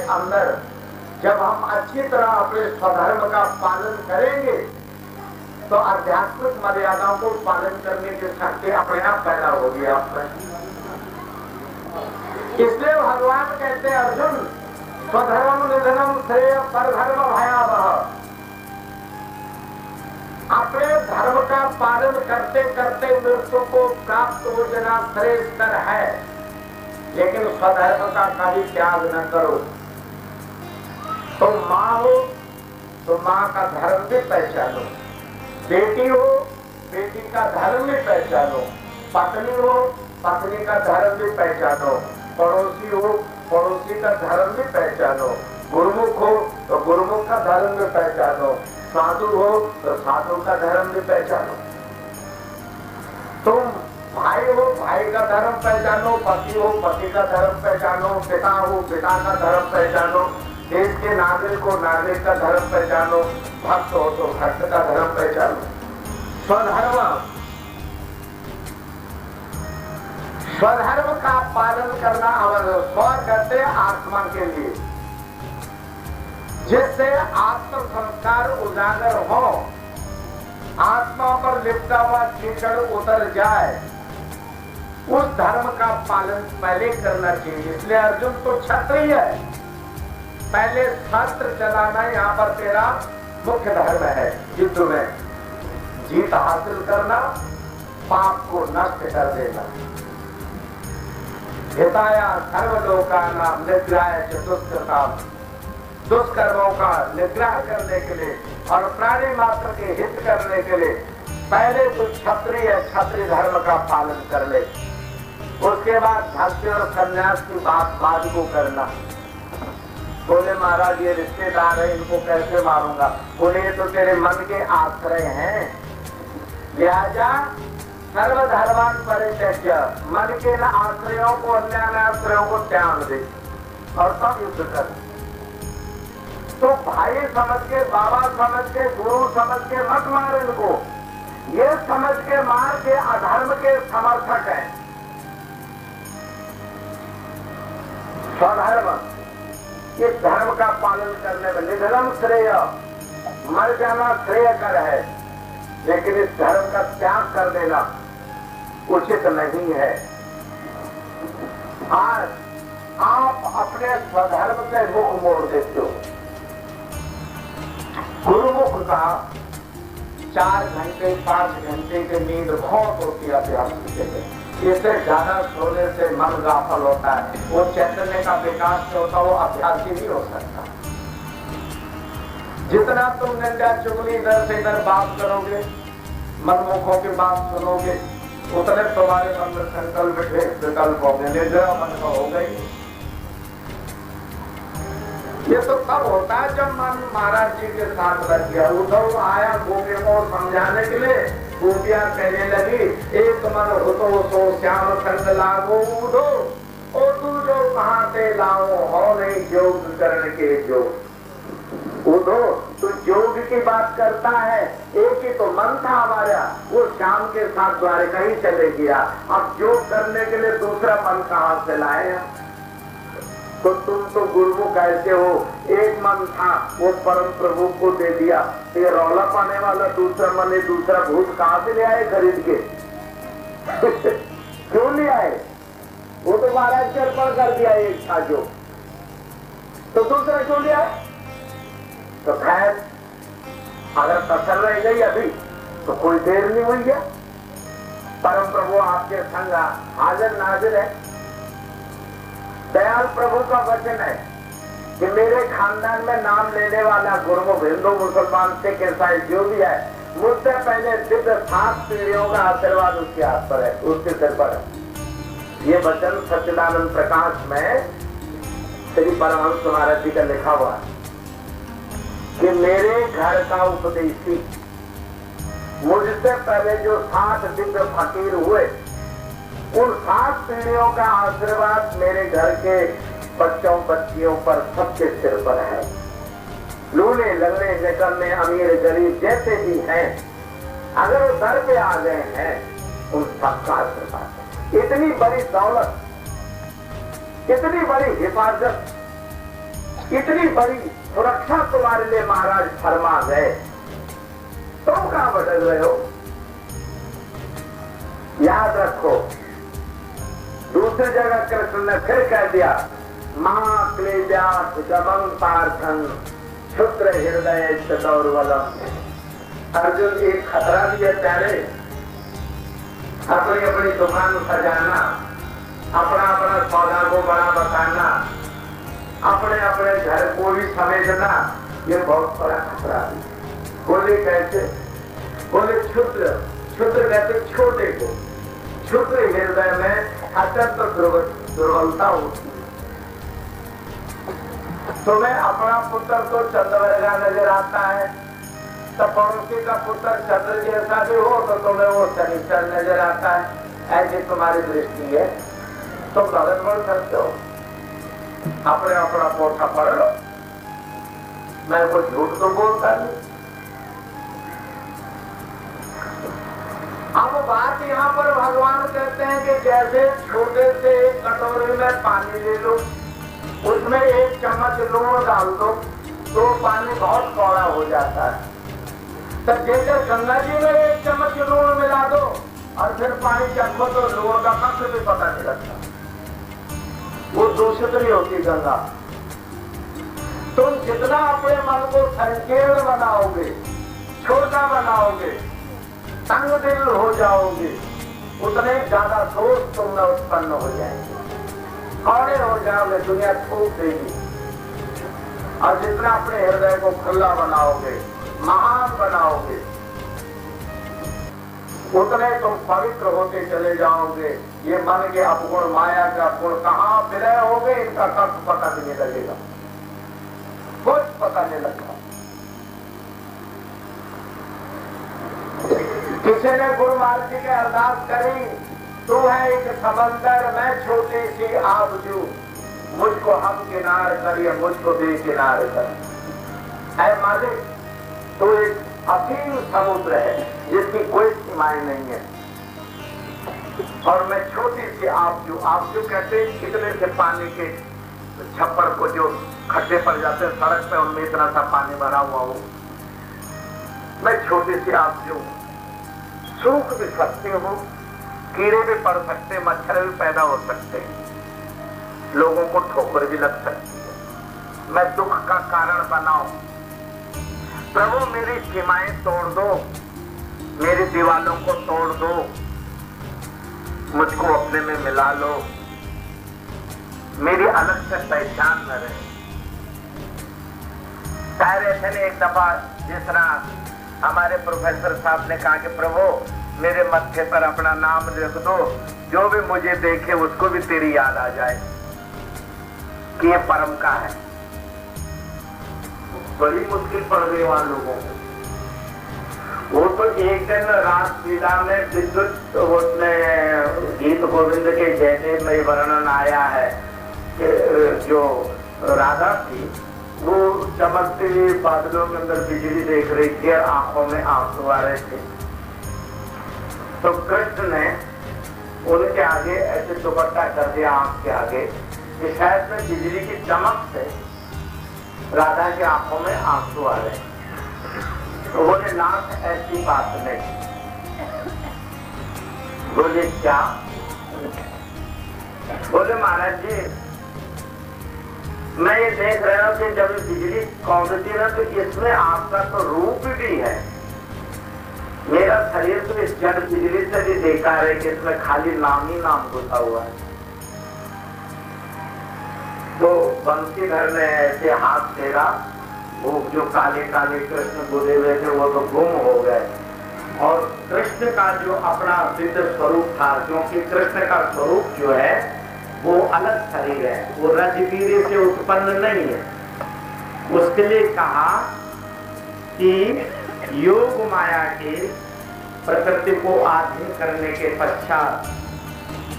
अंदर जब हम अच्छी तरह अपने स्वधर्म का पालन करेंगे तो आध्यात्मिक मर्यादाओं को पालन करने की शक्ति अपने आप पैदा होगी आप में। इसलिए भगवान कहते हैं अर्जुन, स्वधर्म निधनम श्रेय परधर्म भयावह। अपने धर्म का पालन करते करते मृत्यु को प्राप्त हो जाना श्रेष्ठतर है, लेकिन स्वधर्म का कभी त्याग न करो। तो माँ हो तो माँ का धर्म भी पहचानो, बेटी हो बेटी का धर्म भी पहचानो, पत्नी हो पत्नी का धर्म भी पहचानो, पड़ोसी हो पड़ोसी का धर्म भी पहचानो, गुरुमुख हो तो गुरुमुख का धर्म भी पहचानो, साधु हो तो साधु का धर्म भी पहचानो। तुम भाई हो भाई का धर्म पहचानो, पति हो पति का धर्म पहचानो, पिता हो पिता का धर्म पहचानो, देश के नागरिक को नागरिक का धर्म पहचानो, भक्त हो तो भक्त का धर्म पहचानो। स्वधर्म का पालन करना आवश्यक। स्व कहते आत्मा के लिए, जिससे आत्म संस्कार उजागर हो, आत्मा पर लिपटा हुआ कीचड़ उतर जाए, उस धर्म का पालन पहले करना चाहिए। इसलिए अर्जुन तो क्षत्रिय है, पहले शस्त्र चलाना यहाँ पर तेरा मुख्य धर्म है। युद्ध में जीत हासिल करना, पाप को नष्ट कर देना। हिताया सर्वलोकानां निग्रहाय च दुष्कृताम्, दुष्कर्मों का निग्रह करने के लिए और प्राणी मात्र के हित करने के लिए पहले तो क्षत्रिय धर्म का पालन कर ले, उसके बाद भक्ति और संन्यास की बात बाद को करना। बोले महाराज ये रिश्तेदार है, इनको कैसे मारूंगा? बोले ये तो तेरे मन के आश्रय हैं, लिहाजा सर्वधर्मान परित्यज्य, मन के न आश्रयों को अन्य आश्रयों को त्याग दे और तब युद्ध कर। तो भाई समझ के, बाबा समझ के, गुरु समझ के मत मार इनको, ये समझ के मार के अधर्म के समर्थक है। स्वधर्म, इस धर्म का पालन करने में निधनम श्रेय, मर जाना श्रेय कर है, लेकिन इस धर्म का त्याग कर देना उचित नहीं है। आज आप अपने स्वधर्म से मुख मोड़ देते हो। गुरुमुख का 4 घंटे 5 घंटे की नींद बहुत होती है अभ्यास के लिए, इससे ज्यादा सोने से मन गाफल होता है, वो चैतन्य का विकास जो होता है वो अभ्यास ही नहीं हो सकता। जितना तुम निंदा चुगली इधर से इधर बात करोगे, मनमुखों की बात सुनोगे, उतने तुम्हारे मन में संकल्प विकल्प होंगे, निर्जरा मन का हो गई। ये तो तब होता है जब मन महाराज जी के साथ रख गया। उद्धव आया गोपियों को समझाने के लिए, गोपियां कहने लगी एक मन हो तो सो श्याम संग लागो उधो, ओ तू जो कहाँ से लाओ हो नहीं योग करने के जो उधो, तू योग की बात करता है, एक ही तो मन था हमारा, वो श्याम के साथ द्वारका ही चले गया, अब योग करने के लिए दूसरा मन कहाँ से लाए? तो तुम तो गुरुमुख ऐसे हो, एक मन था वो परम प्रभु को दे दिया, ये रौला पाने वाला दूसरा मन है, दूसरा भूत कहाँ से ले आए खरीद के? क्यों ले आए? वो तो महाराज के अर्पण कर दिया एक था जो, तो दूसरा क्यों ले आए? तो खैर अगर कसर रह गई अभी तो कोई देर नहीं हुई है, परम प्रभु आपके संग हाजिर नाजिर है। दयाल प्रभु का वचन है कि मेरे खानदान में नाम लेने वाला गुरुमुख हिंदू मुसलमान सिख ईसाई जो भी है, मुझसे पहले दिव्य 7 पीढ़ियों का आशीर्वाद उसके हाथ पर है, उसके सिर पर है। ये वचन सच्चिदानंद प्रकाश में श्री परमहंस महाराज जी का लिखा हुआ है कि मेरे घर का उपदेशी, मुझसे पहले जो 7 दिव्य फकीर हुए, उन 7 पीढ़ियों का आशीर्वाद मेरे घर के बच्चों बच्चियों पर सबके सिर पर है। लूले लगने निकलने अमीर गरीब जैसे भी हैं, अगर वो दर पे आ गए हैं, उन सबका आशीर्वाद। इतनी बड़ी दौलत, इतनी बड़ी हिफाजत इतनी बड़ी सुरक्षा तुम्हारे लिए महाराज फरमा गए, तुम कहां भटक रहे हो? याद रखो, दूसरी जगह कृष्ण ने फिर कह दिया, महाक्लेजात गमन पार्थन क्षुद्र हृदय दौर्बलम। अर्जुन, एक खतरा भी है प्यारे, अपनी अपनी दुकान सजाना, अपना अपना सौदा को बड़ा बताना, अपने अपने घर को भी समेटना, ये बहुत बड़ा खतरा है। बोले कैसे? बोले क्षुद्र, क्षुद्र कहते छोटे को, क्षुद्र हृदय में अत्यंत दुर्बलता होती है। तुम्हें अपना पुत्र तो चंद्रवर्गा नजर आता है, तो पड़ोसी का पुत्र चंद्र जैसा भी हो तो तुम्हें वो शनिचर नजर आता है। ऐसी तुम्हारी दृष्टि है, तुम भगत बोल सकते हो, अपने अपना पोथा पढ़ लो, मैं कुछ झूठ तो बोलता नहीं। अब बात यहाँ पर भगवान कहते हैं कि जैसे छोटे से एक कटोरी में पानी ले लो, उसमें एक चम्मच लूण डाल दो तो पानी बहुत कौड़ा हो जाता है। तो जैसे गंगा जी में एक चम्मच लूण मिला दो और फिर पानी चखो तो लूण का कष्ट भी पता नहीं लगता, वो दूषित नहीं होती गंगा। तुम जितना अपने मन को संकीर्ण बनाओगे, छोटा बनाओगे, तंग दिल हो जाओगे, उतने ज्यादा दोष तुम में उत्पन्न हो जाएंगे, कौड़े हो जाओगे, दुनिया छूट देगी। और जितना अपने हृदय को खुला बनाओगे, महान बनाओगे, उतने तुम पवित्र होते चले जाओगे। ये मन के अपगुण, माया का गुण कहाँ विलय हो गए, इनका कष्ट पता भी नहीं लगेगा, कुछ पता नहीं लगता। किसी ने गुरु महाराज जी के अरदास करी, तू है एक समंदर, मैं छोटी सी आबजू, मुझको हम किनार करिए, मुझको बेकिनार कर। ऐ मालिक, तू एक असीम समुद्र है जिसकी कोई सीमाएं नहीं है, और मैं छोटी सी आबजू। आबजू कहते कितने से पानी के छप्पर को जो खड्डे पड़ जाते हैं सड़क पे, उनमें इतना सा पानी भरा हुआ हो, मैं छोटी सी आबजू, सूख भी सकती हूँ, कीड़े भी पड़ सकते, मच्छर भी पैदा हो सकते हैं, लोगों को ठोकर भी लग सकती है, मैं दुख का कारण बनाऊं। प्रभु मेरी सीमाएं तोड़ दो, मेरी दीवालों को तोड़ दो, मुझको अपने में मिला लो, मेरी अलग से पहचान न रहे। कह रहे थे एक दफा, जिस तरह हमारे प्रोफेसर साहब ने कहा कि प्रभु मेरे मत्थे पर अपना नाम लिख दो, जो भी मुझे देखे उसको भी तेरी याद आ जाए कि ये परम का है। बड़ी मुश्किल पड़ गई वहां लोगों को। वो तो एक दिन रासलीला में विद्युत, उसने गीत गोविंद के जैसे में वर्णन आया है कि जो राधा थी वो चमकते हुए बादलों के अंदर बिजली देख रही थी और आंखों में आंसू आ रहे थे, तो कृष्ण ने उनके आगे ऐसे दुपट्टा कर दिया आंख के आगे कि शायद में बिजली की चमक से राधा की आंखों में आंसू आ रहे। तो बोले नाथ ऐसी बात नहीं। बोले क्या? बोले महाराज जी मैं ये देख रहा हूं कि जब बिजली कौंधती है तो इसमें आपका तो रूप भी है, मेरा शरीर तो इस जड़ बिजली से भी देखा है कि इसमें खाली नाम ही नाम घुसा हुआ है। तो बंसीधर ने ऐसे हाथ फेरा, वो जो काले काले कृष्ण बोले हुए थे वो तो गुम हो गए, और कृष्ण का जो अपना सिद्ध स्वरूप था, क्योंकि कृष्ण का स्वरूप जो है वो अलग शरीर है, वो रजवीर से उत्पन्न नहीं है। उसके लिए कहा कि योग माया के प्रकृति को आधीन करने के पश्चात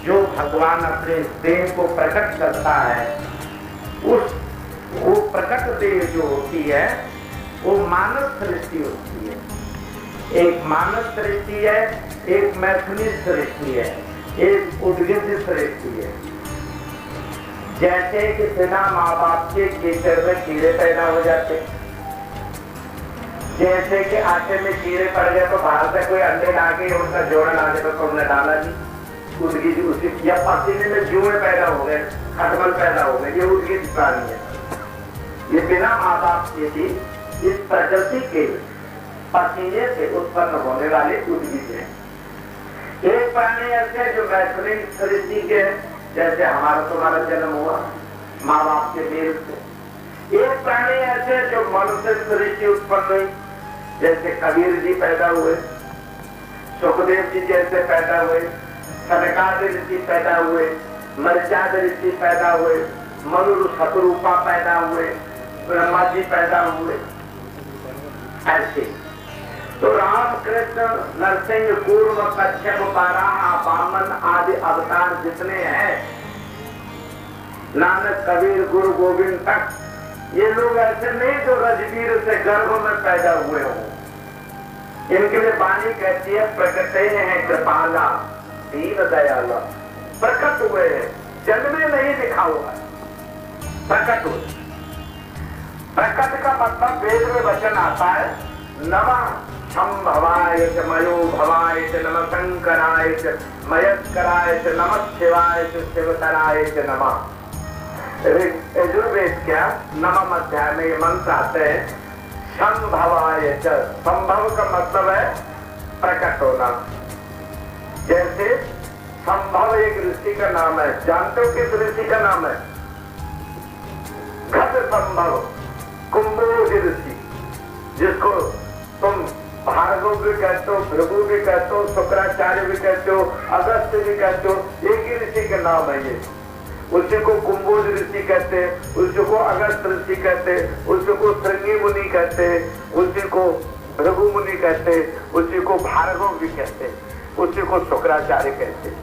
जो भगवान अपने देह को प्रकट करता है, उस वो प्रकट देह जो होती है वो मानस सृष्टि होती है। एक मानस सृष्टि है, एक मैथुनी सृष्टि है, एक उद्गित सृष्टि है। जैसे कि बिना माँ बाप के कीचड़ में कीड़े पैदा हो जाते, जैसे कि आटे में कीड़े पड़ गए तो बाहर से कोई अंडे ला के उनका जोड़ा लाने पर तुमने डाला जी, उदगी उसी, या पसीने में जुए पैदा हो गए, खटमल पैदा हो गए, ये उदगी प्राणी है। ये बिना माँ बाप के भी इस प्रकृति के पसीने से उत्पन्न होने वाले उद्भिद हैं। एक प्राणी ऐसे जो मैथुनिक सृष्टि के, जैसे हमारा तुम्हारा जन्म हुआ माँ बाप के मेल से। एक प्राणी ऐसे जो मनुष्य सृष्टि उत्पन्न हुई, जैसे कबीर जी पैदा हुए, सुखदेव जी जैसे पैदा हुए, सनकादि ऋषि पैदा हुए, मर्यादा ऋषि पैदा हुए, मनु शतरूपा पैदा हुए, ब्रह्मा जी पैदा हुए। ऐसे तो रामकृष्ण, नरसिंह, कूर्म, कच्छप, बाराह, वामन आदि अवतार जितने हैं, नानक, कबीर, गुरु गोविंद तक, ये लोग ऐसे नहीं जो रजवीर से गर्भ में पैदा हुए हों। इनके लिए वाणी कहती है प्रकटे हैं कृपाला दीन दयाला, प्रकट हुए हैं, जन्मे नहीं लिखा हुआ, प्रकट हुए। प्रकट का मतलब वेद में वचन आता है नमः संभवाय च मयो भवाय च नमः शंकराय च मयस्कराय च नमः शिवाय च शिवतराय च नमः। यजुर्वेद क्या नवम अध्याय में ये मंत्र आते हैं संभवाय च। संभव का मतलब है प्रकट होना। जैसे संभव एक ऋषि का नाम है, जानते हो किस ऋषि का नाम है? घट संभव कुंभोज ऋषि, जिसको तुम भार्गव भी कहते हो, भृगु भी कहते हो, शुक्राचार्य भी कहते हो, अगस्त्य भी कहते हो, एक ही ऋषि का नाम है ये। उसी को कुंभोज ऋषि कहते हैं, उसी को अगस्त ऋषि कहते हैं, उसी को श्रृंगी मुनि कहते हैं, उसी को भृगु मुनि कहते हैं, उसी को भार्गव भी कहते हैं, उसी को शुक्राचार्य कहते हैं।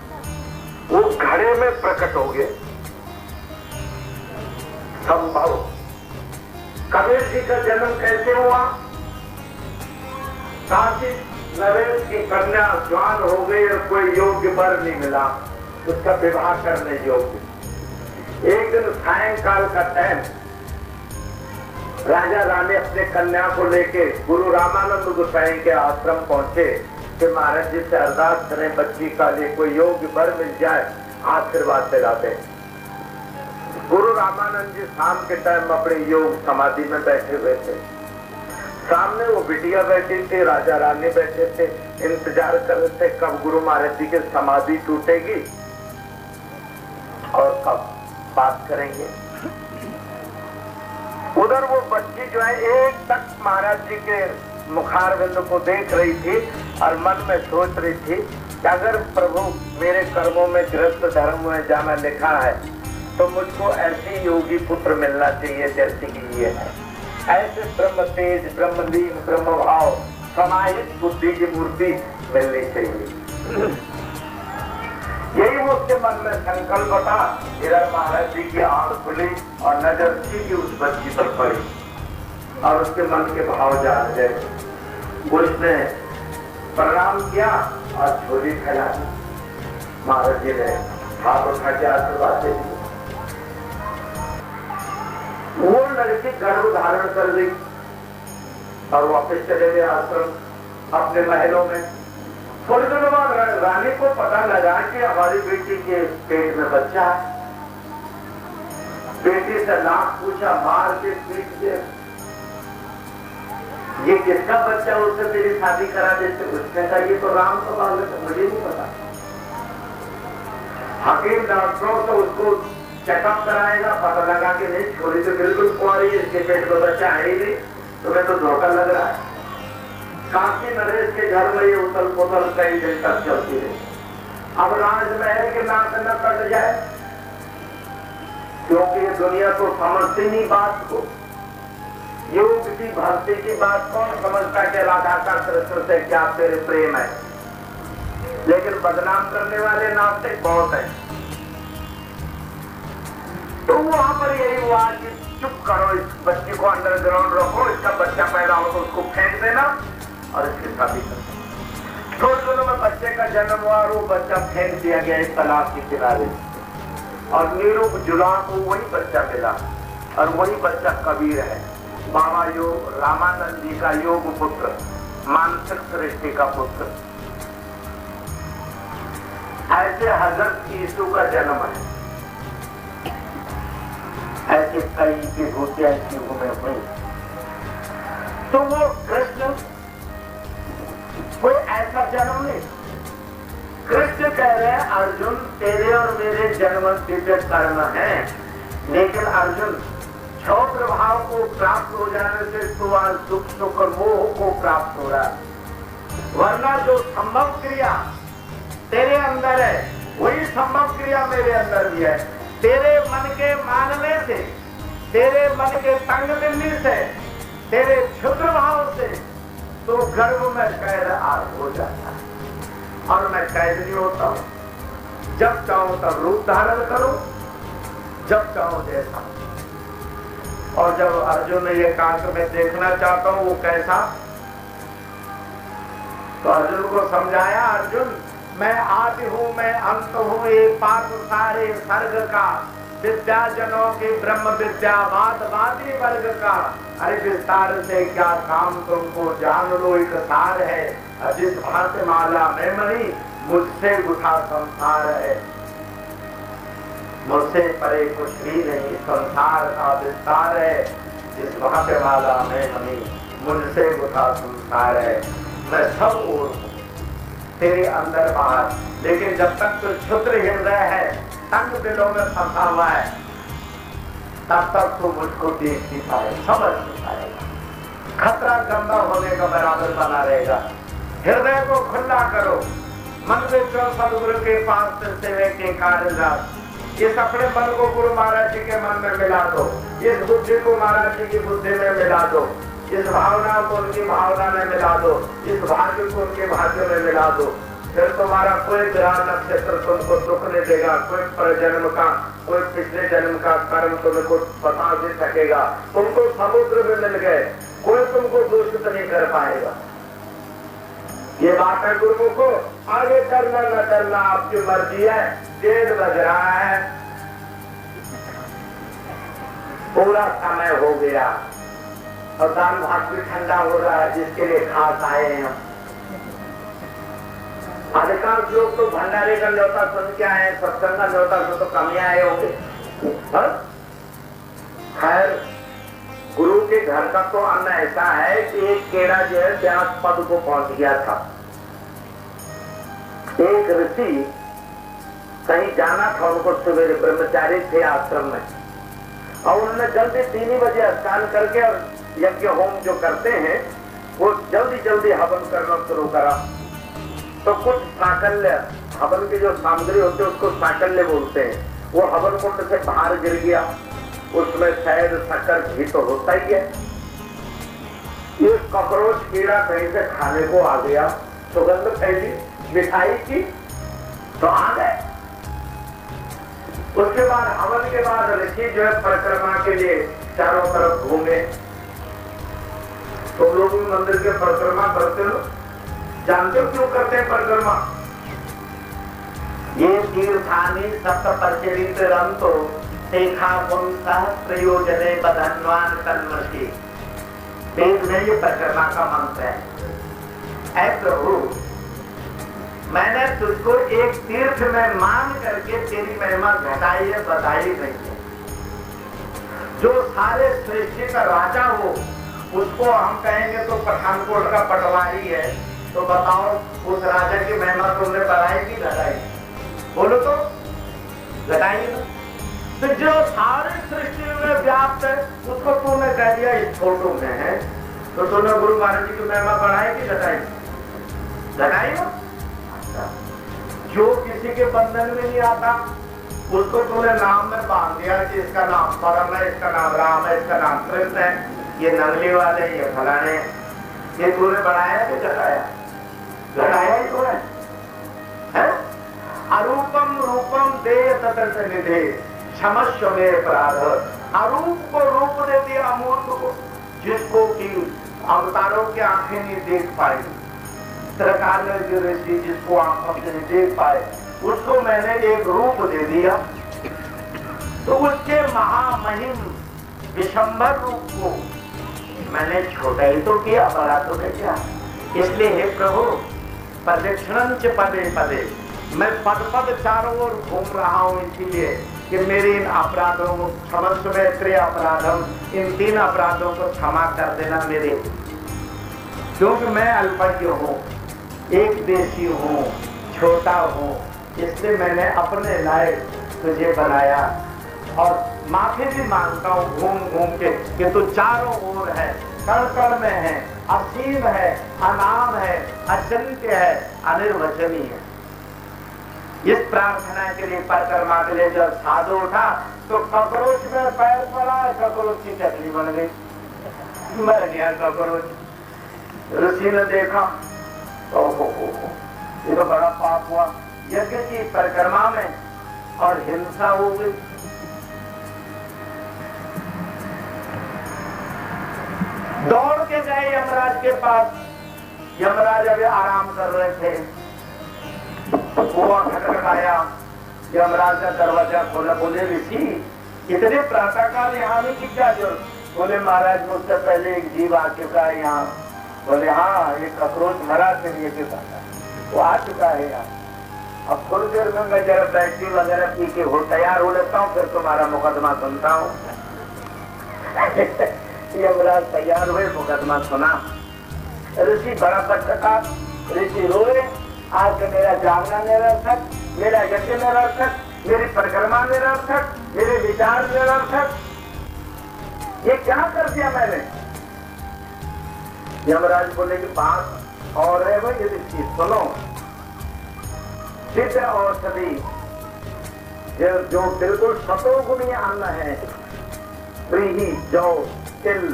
वो घड़े में प्रकट हो गए संभव। कबीर जी का जन्म कैसे हुआ? काशी नरेश की कन्या जवान हो गई और कोई योग्य वर नहीं मिला उसका विवाह करने योग्य। एक दिन सायंकाल का टाइम राजा रानी अपने कन्या को लेके गुरु रामानंद गोसाई के आश्रम पहुंचे कि महाराज जी से अरदास करें बच्ची का लिए कोई योग्य वर मिल जाए, आशीर्वाद दिलाते। गुरु रामानंद जी शाम के टाइम अपने योग समाधि में बैठे हुए थे। सामने वो बिटिया बैठी थी, राजा रानी बैठे थे, इंतजार कर रहे थे कब गुरु महाराज जी की समाधि टूटेगी और कब बात करेंगे। उधर वो बच्ची जो है एक तक महाराज जी के मुखारविंद को देख रही थी और मन में सोच रही थी कि अगर प्रभु मेरे कर्मों में गृहस्थ धर्म में जाना लिखा है तो मुझको ऐसी योगी पुत्र मिलना चाहिए जैसे कि ये है। ऐसे ब्रह्म तेज, ब्रह्मलीन, ब्रह्म भाव समाहित बुद्धि की मूर्ति मिलनी चाहिए। यही वो उसके मन में संकल्प था। इधर महाराज जी की आंख खुली और नजर सीधी उस बच्ची पर पड़ी और उसके मन के भाव जान गए। उसने प्रणाम किया और झोली फैला दी। महाराज जी ने हाथ उठा के आशीर्वाद दे दिया। वो लड़की गर्भ धारण कर ली और वापस चले गए आश्रम अपने महलों में। थोड़ी देर बाद रानी को पता लगा कि हमारी बेटी के पेट में बच्चा है। बेटी से नाक पूछा, मार के पीट के, ये किसका बच्चा? उससे तेरी शादी करा देते। उसने कहा ये तो राम का बालक है, मुझे नहीं पता। हकीम डॉक्टरों से उसको चेकअप कराएगा, पता लगा कि नहीं छोरी तो बिल्कुल कुंवारी है, इसके पेट में बच्चा है ही नहीं, तुम्हें तो धोखा लग रहा है। काशी नरेश के घर में ये उथल पुथल कई दिन तक चलती रही। अब राजमहल के नाक न कट जाए, क्योंकि ये दुनिया तो समझती नहीं बात को। योग की भक्ति की बात कौन समझता कि राधा का कृष्ण से क्या तेरे प्रेम है, लेकिन बदनाम करने वाले नास्तिक बहुत है। तो वहां पर यही हुआ कि चुप करो, इस बच्चे को अंडरग्राउंड रखो, इसका बच्चा पैदा हो तो उसको फेंक देना और इसकी शादी करो। थोड़े दिनों में बच्चे का जन्म हुआ और वो बच्चा फेंक दिया गया एक तालाब के किनारे और नीरुप जुला को वही बच्चा मिला और वही बच्चा कबीर है, बाबा योग रामानंद जी का योग पुत्र, मानसिक सृष्टि का पुत्र। ऐसे हजरत यीशु का जन्म है। ऐसे कई विभूतियां इस युग में हुई। तो वो कृष्ण कोई ऐसा जन्म नहीं। कृष्ण कह रहे हैं अर्जुन तेरे और मेरे जन्म दिव्य कर्म है, लेकिन अर्जुन क्षौत्र भाव को प्राप्त हो जाने से तो आज दुख सुख और मोह को प्राप्त हो रहा है। वरना जो संभव क्रिया तेरे अंदर है वही संभव क्रिया मेरे अंदर भी है। तेरे मन के मानने से, तेरे मन के तंग दिल्ली से, तेरे क्षुद्र भाव से तो गर्भ में कैद आग हो जाता है। और मैं कैद नहीं होता हूं। जब चाहूं तब रूप धारण करो, जब चाहूं जैसा। और जब अर्जुन ने ये कहा कि मैं देखना चाहता हूं वो कैसा, तो अर्जुन को समझाया, अर्जुन मैं आदि हूं, मैं अंत हूं, ये पाप सारे सर्ग का, विद्याजनों की ब्रह्म विद्या वादवादी वर्ग का। अरे विस्तार से क्या काम तुमको जान लो, एक सार है। जिस भांति माला में मणि मुझसे गुथा संसार है, मुझसे परे कुछ भी नहीं, संसार का विस्तार है। जिस भांति माला में मणि मुझसे गुथा संसार है। मैं सब ओर हूं, तेरे अंदर बाहर, लेकिन जब तक तो क्षुद्र हृदय है, तंग दिलों में फंसा हुआ है, तब तक तो मुझको देख नहीं पाए, समझ नहीं पाएगा। खतरा गंदा होने का बराबर बना रहेगा। हृदय को खुला करो, मन में जो सदगुरु के पास सेवे के कार्य। इस अपने मन को गुरु महाराज जी के मन में मिला दो, इस बुद्धि को महाराज जी की बुद्धि में मिला दो, इस भावना को उनकी भावना में मिला दो, इस भाग्य को उनके भाग्य में मिला दो। फिर तुम्हारा कोई ग्रह नक्षत्र तुमको दुख नहीं देगा, कोई परजन्म का, कोई पिछले जन्म का कर्म तुमको बता दे सकेगा। तुमको समुद्र में मिल गए, कोई तुमको दूषित नहीं कर पाएगा। ये बात है गुरु को, आगे करना न करना आपकी मर्जी है। 1:30 बज रहा है, पूरा समय हो गया और दान भात भी ठंडा हो रहा है, जिसके लिए खास आए हैं हम। अधिकांश लोग तो भंडारे का न्योता सुन के आए, सत्संग का न्योता सुन तो कम ही आए होंगे। खैर, गुरु के घर का तो अन्न ऐसा है कि एक केड़ा जो है व्यास पद को पहुंच गया था। एक ऋषि कहीं जाना था, उनको सवेरे ब्रह्मचारी थे आश्रम में, और उन्होंने जल्दी 3 बजे स्नान करके और यज्ञ होम जो करते हैं वो जल्दी जल्दी हवन करना शुरू करा। तो कुछ साकल्य, हवन की जो सामग्री होती है उसको साकल्य बोलते हैं, वो हवन कुंड से बाहर गिर गया। उसमें शहद शक्कर घी तो होता ही है। ये कॉकरोच कीड़ा कहीं से खाने को आ गया, सुगंध फैली मिठाई की, तो आ गए। उसके बाद हवन के बाद ऋषि जो है परिक्रमा के लिए चारों तरफ घूमे। तुम लोग भी मंदिर के परिक्रमा करते हो, जानते हो क्यों करते हैं परिक्रमा? ये तीर्थानी सप्त प्रचलित रंतो देखा पुंसा प्रयोजने बधन्वान तन्मति। वेद में ये परिक्रमा का मंत्र है। ऐ प्रभु, मैंने तुझको एक तीर्थ में मान करके तेरी महिमा घटाई है, बताई नहीं है। जो सारे सृष्टि का राजा हो उसको हम कहेंगे तो पठानकोट का पटवारी है, तो बताओ उस राजा की महिमा तुमने बढ़ाई की घटाई? बोलो तो, घटाई ना। तो जो सारी सृष्टि में व्याप्त है उसको तुमने कह दिया इस फोटो में है, तो तुमने गुरु महाराज जी की महिमा बढ़ाई की घटाई? घटाई ना। जो किसी के बंधन में नहीं आता उसको तुमने नाम में बांध दिया कि इसका नाम परम है, इसका नाम राम है, इसका नाम कृष्ण है, ये नंगली वाले, ये फलाने। ये तूने बढ़ाया कि घटाया? घटाया ही तो है। अरूपम रूपम दे तदर्थ निधे क्षमस्व में अपराध। अरूप को रूप दे दिया अमूर्त को, जिसको कि अवतारों की आंखें नहीं देख पाई, सरकार ने जो ऋषि जिसको आंखों से नहीं देख पाए, उसको मैंने एक रूप दे दिया। तो उसके महामहिम विशंबर रूप को मैंने छोटा ही तो किया, बड़ा तो नहीं किया। इसलिए हे प्रभु प्रदक्षिणं च पदे पदे, मैं पद पद चारों ओर घूम रहा हूँ, इसीलिए कि मेरे इन अपराधों को क्षमस्व में त्रय अपराधम, इन 3 अपराधों को क्षमा कर देना मेरे, क्योंकि मैं अल्पज्ञ हूँ, एक देशी हूँ, छोटा हूँ, इसलिए मैंने अपने लायक तुझे बनाया। और माफी भी मांगता हूँ घूम घूम के कि तू चारों ओर है, कण कण में है, असीम है, अनाम है, अचिंत्य है, अनिर्वचनीय है। इस प्रार्थना के लिए परिक्रमा के लिए जब साधु उठा तो कॉकरोच में पैर पड़ा, कॉकरोच की चटनी बन गई, मर गया कॉकरोच। ऋषि ने देखा, ओहो ये तो बड़ा पाप हुआ, यज्ञ की परिक्रमा में और हिंसा हो गई। दौड़ के गए यमराज के पास। यमराज अभी आराम कर रहे थे, कुआं खटखटाया, यमराज का दरवाजा खोला। बोले ऋषि इतने प्रातःकाल यहाँ आने की क्या जरूरत? बोले महाराज मुझसे पहले एक जीव आ चुका है यहाँ। बोले हाँ, ये कॉकरोच मरा चाहिए के साथ वो आ चुका है यहाँ। अब थोड़ी देर में मैं जरा बैटरी वगैरह पी के हो तैयार हो लेता हूँ, फिर तुम्हारा मुकदमा सुनता हूँ। यमराज तैयार हुए, मुकदमा सुना। ऋषि बड़ा पछता, ऋषि रोए, आज मेरा जागना निरर्थक, मेरा यज्ञ निरर्थक, मेरी परिक्रमा निरर्थक, मेरे विचार निरर्थक, ये क्या कर दिया मैंने? यमराज बोले कि बात और है भाई, यदि सुनो, सिद्ध औषधि जो बिल्कुल सतोगुणी अन्न है, व्रीहि, जौ, तिल,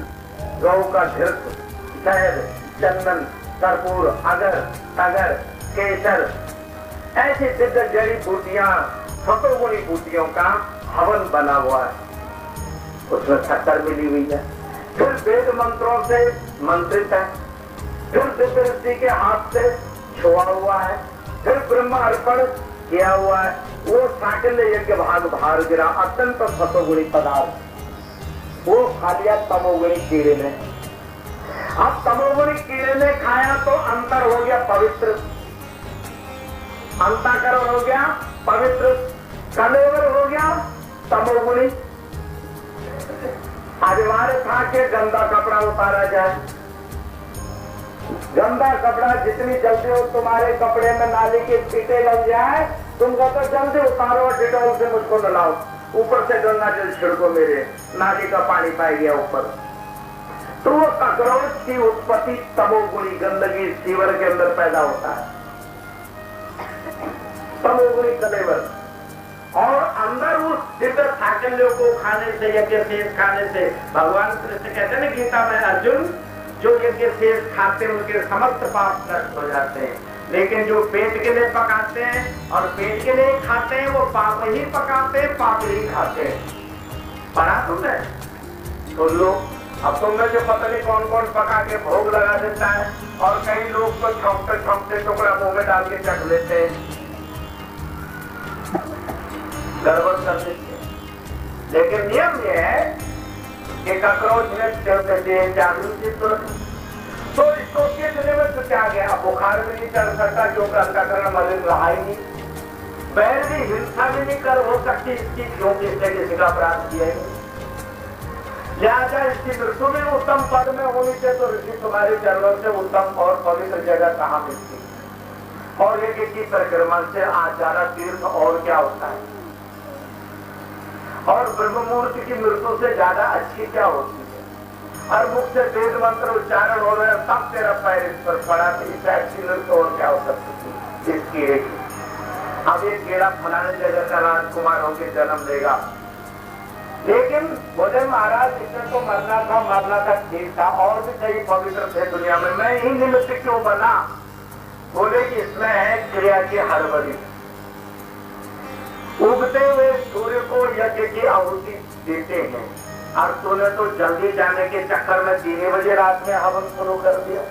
गौ का घृत, शहद, चंदन, कर्पूर, अगर, तगर, केसर, ऐसी सिद्ध जड़ी बूटियां, सतोगुणी बूटियों का हवन बना हुआ है, उसमें शक्कर मिली हुई है, फिर वेद मंत्रों से मंत्रित है, फिर दिव्य ऋषि के हाथ से छुआ हुआ है, फिर ब्रह्म अर्पण किया हुआ है, वो साकल्य यज्ञ भाग भार गिरा, अत्यंत सतोगुणी पदार्थ वो खा लिया तमोगुणी कीड़े ने। अब तमोगुणी कीड़े ने खाया तो अंतर हो गया पवित्र, अंतःकरण हो गया पवित्र, कलेवर हो गया तमोगुणी। अनिवार्य था कि गंदा कपड़ा उतारा जाए। गंदा कपड़ा जितनी जल्दी हो तुम्हारे कपड़े में नाली के छींटे लग जाए, तुम कहते जल्दी उतारो, डिटॉल से मुझको नलाओ, ऊपर से गंगा जल छिड़को, मेरे नाली का पानी पाई गया ऊपर। तो वो कॉकरोच की उत्पत्ति तमोगुणी गंदगी सीवर के अंदर पैदा होता है, तमोगुणी कलेवर। और अंदर उस दिव्य साकल्यों को खाने से, यज्ञ शेष खाने से, भगवान कृष्ण कहते हैं ना गीता में, अर्जुन जो यज्ञ शेष खाते हैं उनके समस्त पाप नष्ट हो जाते हैं, लेकिन जो पेट के लिए पकाते हैं और पेट के लिए खाते हैं वो पाप ही पकाते हैं, पाप ही खाते हैं। पढ़ा तुमने? सुन लो। अब तुमने जो पता नहीं कौन कौन पका के भोग लगा देता है, और कई लोग तो छोटे छोटे टुकड़ा मुंह में डाल के चख लेते हैं, गड़बड़ कर देते हैं। लेकिन नियम यह है कि कॉकरोच में जागृति तो इसको कितने में तो क्या गया, बुखार भी नहीं चढ़ सकता क्योंकि अंतःकरण मलिन रहा ही नहीं, बैर भी हिंसा भी नहीं कर हो सकती इसकी, क्योंकि इसने किसी का अपराध किया ही नहीं। लिहाजा इसकी मृत्यु भी उत्तम पद में होनी चाहिए, तो ऋषि तुम्हारे चरणों से उत्तम और पवित्र जगह कहाँ मिलती? और यज्ञ की परिक्रमा से आचारा तीर्थ और क्या होता है? और ब्रह्ममूर्ति की मृत्यु से ज्यादा अच्छी क्या होती है? हर मुख से वेद मंत्र उच्चारण हो रहे हैं, सब तेरा पैर इस पर पड़ा, इससे अच्छी मृत्यु और क्या हो सकती थी इस कीड़े की? अब ये कीड़ा फलाने जगह का राजकुमार होकर जन्म देगा, लेकिन बोले महाराज इसने तो मरना था ठीक था, और भी कई पवित्र थे दुनिया में, मैं ही निमित्त क्यों बना? बोले कि इसमें है क्रिया की हड़बड़ी। उगते हुए सूर्य को यज्ञ की आहुति देते हैं, और तूने तो जल्दी जाने के चक्कर में 3 बजे रात में हवन शुरू कर दिया।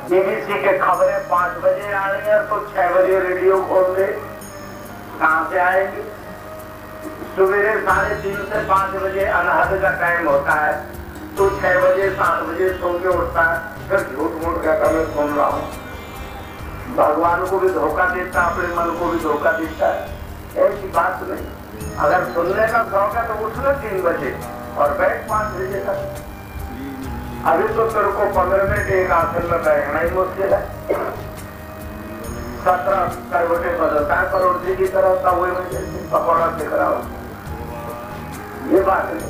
बीबीसी के खबरें 5 बजे आ रही है, तो 6 बजे रेडियो खोल दे, कहां से आएंगी? सवेरे 3:30 से 5 बजे अनहद का टाइम होता है, तो 6 बजे 7 बजे सो के उठता है, फिर झूठ मूठ कहता मैं सुन रहा हूँ। भगवान को भी धोखा देता, अपने मन को भी धोखा देता है। ऐसी बात नहीं। अगर सुनने का शौक है तो उठ लो 3 बजे और बैठ 5 बजे तक। अभी तो तेरे को 15 मिनट एक आसन में बैठना ही मुश्किल है। 17 करवटे बदलता है पर उर्जी की तरह तब वही पकौड़ा दिख रहा हो, ये बात नहीं।